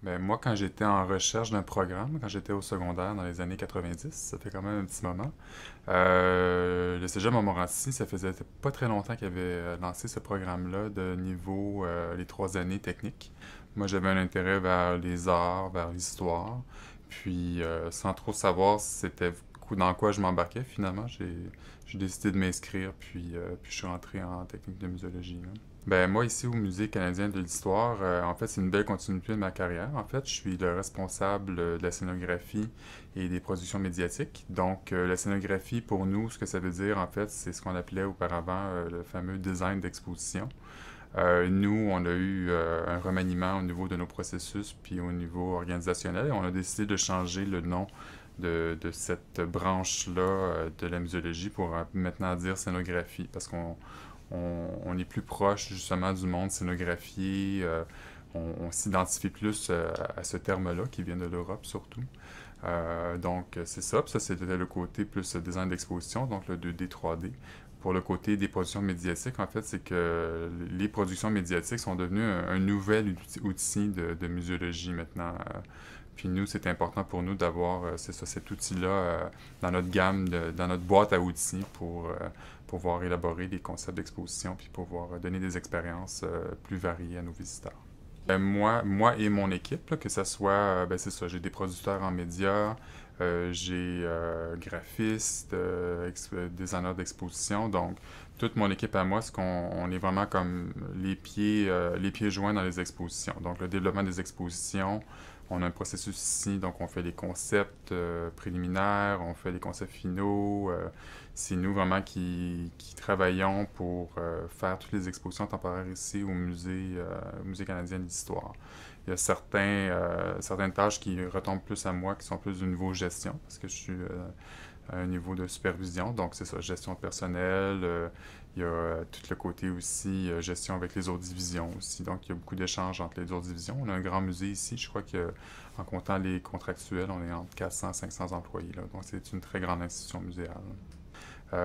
Ben, moi, quand j'étais en recherche d'un programme, quand j'étais au secondaire dans les années 90, ça fait quand même un petit moment, le Cégep Montmorency, ça faisait pas très longtemps qu'il avait lancé ce programme-là de niveau les 3 années techniques. Moi, j'avais un intérêt vers les arts, vers l'histoire, puis sans trop savoir c'était dans quoi je m'embarquais, finalement, j'ai décidé de m'inscrire, puis je suis rentré en technique de muséologie, là. Ben, moi, ici au Musée canadien de l'histoire, en fait, c'est une belle continuité de ma carrière. En fait, je suis le responsable de la scénographie et des productions médiatiques. Donc, la scénographie, pour nous, ce que ça veut dire, en fait, c'est ce qu'on appelait auparavant le fameux design d'exposition. Nous, on a eu un remaniement au niveau de nos processus, puis au niveau organisationnel. On a décidé de changer le nom de cette branche-là de la muséologie pour maintenant dire scénographie, parce qu'on est plus proche justement du monde scénographié. On s'identifie plus à ce terme-là qui vient de l'Europe surtout. Donc c'est ça. Puis ça, c'était le côté plus design d'exposition, donc le 2D, 3D. Pour le côté des productions médiatiques, en fait, c'est que les productions médiatiques sont devenues un nouvel outil de muséologie maintenant. Puis nous, c'est important pour nous d'avoir c'est ça, cet outil-là dans notre gamme, dans notre boîte à outils pour pouvoir élaborer des concepts d'exposition puis pouvoir donner des expériences plus variées à nos visiteurs. Moi et mon équipe, là, que ce soit, ben c'est ça, j'ai des producteurs en médias, j'ai graphiste, designer d'exposition, donc toute mon équipe à moi, c'est qu'on on est vraiment comme les pieds joints dans les expositions. Donc le développement des expositions, on a un processus ici, donc on fait les concepts préliminaires, on fait les concepts finaux. C'est nous vraiment qui travaillons pour faire toutes les expositions temporaires ici au Musée canadien d'histoire. Il y a certaines tâches qui retombent plus à moi, qui sont plus du niveau gestion, parce que je suis à un niveau de supervision. Donc, c'est ça, gestion de personnel. Il y a tout le côté aussi gestion avec les autres divisions aussi. Donc, il y a beaucoup d'échanges entre les autres divisions. On a un grand musée ici. Je crois qu'en comptant les contractuels, on est entre 400 et 500 employés, là. Donc, c'est une très grande institution muséale.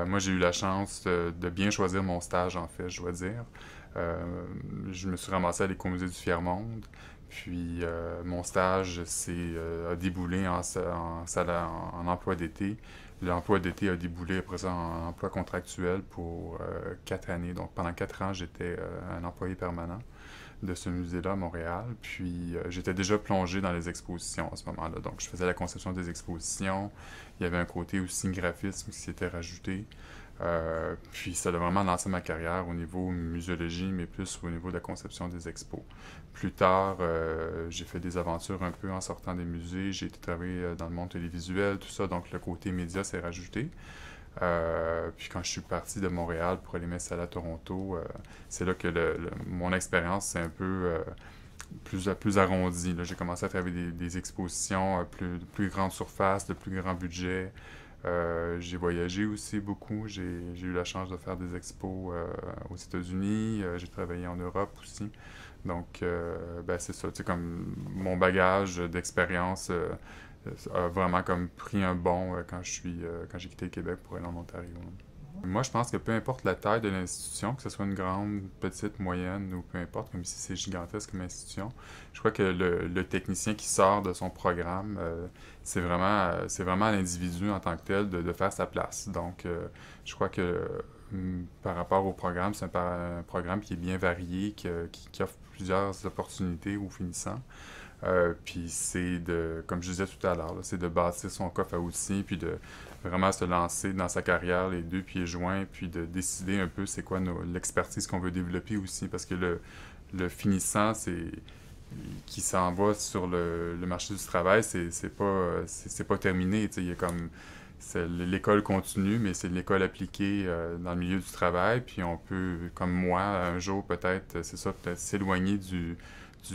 Moi, j'ai eu la chance de bien choisir mon stage, en fait, je dois dire. Je me suis ramassé à l'Écomusée du Tiers-Monde. Puis mon stage a déboulé en emploi d'été. L'emploi d'été a déboulé après ça en emploi contractuel pour 4 années. Donc pendant 4 ans, j'étais un employé permanent de ce musée-là à Montréal. Puis j'étais déjà plongé dans les expositions à ce moment-là. Donc je faisais la conception des expositions. Il y avait un côté aussi graphisme qui s'était rajouté. Puis ça a vraiment lancé ma carrière au niveau muséologie, mais plus au niveau de la conception des expos. Plus tard, j'ai fait des aventures un peu en sortant des musées. J'ai été travailler dans le monde télévisuel, tout ça, donc le côté média s'est rajouté. Puis quand je suis parti de Montréal pour aller m'installer à Toronto, c'est là que mon expérience s'est un peu plus arrondie. J'ai commencé à travailler des expositions plus grande surface, de plus grand budget. J'ai voyagé aussi beaucoup. J'ai eu la chance de faire des expos aux États-Unis. J'ai travaillé en Europe aussi. Donc, ben c'est ça. Tu sais, comme mon bagage d'expérience a vraiment comme pris un bond quand j'ai quitté le Québec pour aller en Ontario. Moi, je pense que peu importe la taille de l'institution, que ce soit une grande, petite, moyenne ou peu importe, comme ici c'est gigantesque comme institution, je crois que le technicien qui sort de son programme, c'est vraiment à l'individu en tant que tel de faire sa place. Donc, je crois que par rapport au programme, c'est un programme qui est bien varié, qui offre plusieurs opportunités aux finissants. Puis c'est comme je disais tout à l'heure, c'est de bâtir son coffre à outils, puis de vraiment se lancer dans sa carrière les deux pieds joints, puis de décider un peu c'est quoi l'expertise qu'on veut développer aussi, parce que le finissant, qui s'en va sur le marché du travail, c'est pas terminé, tu sais, il y a comme l'école continue, mais c'est l'école appliquée dans le milieu du travail, puis on peut, comme moi, un jour peut-être, c'est ça, peut-être s'éloigner du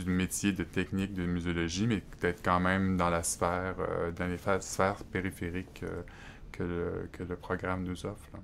métier de technique de muséologie, mais peut-être quand même dans la sphère, dans les sphères périphériques que le programme nous offre, là.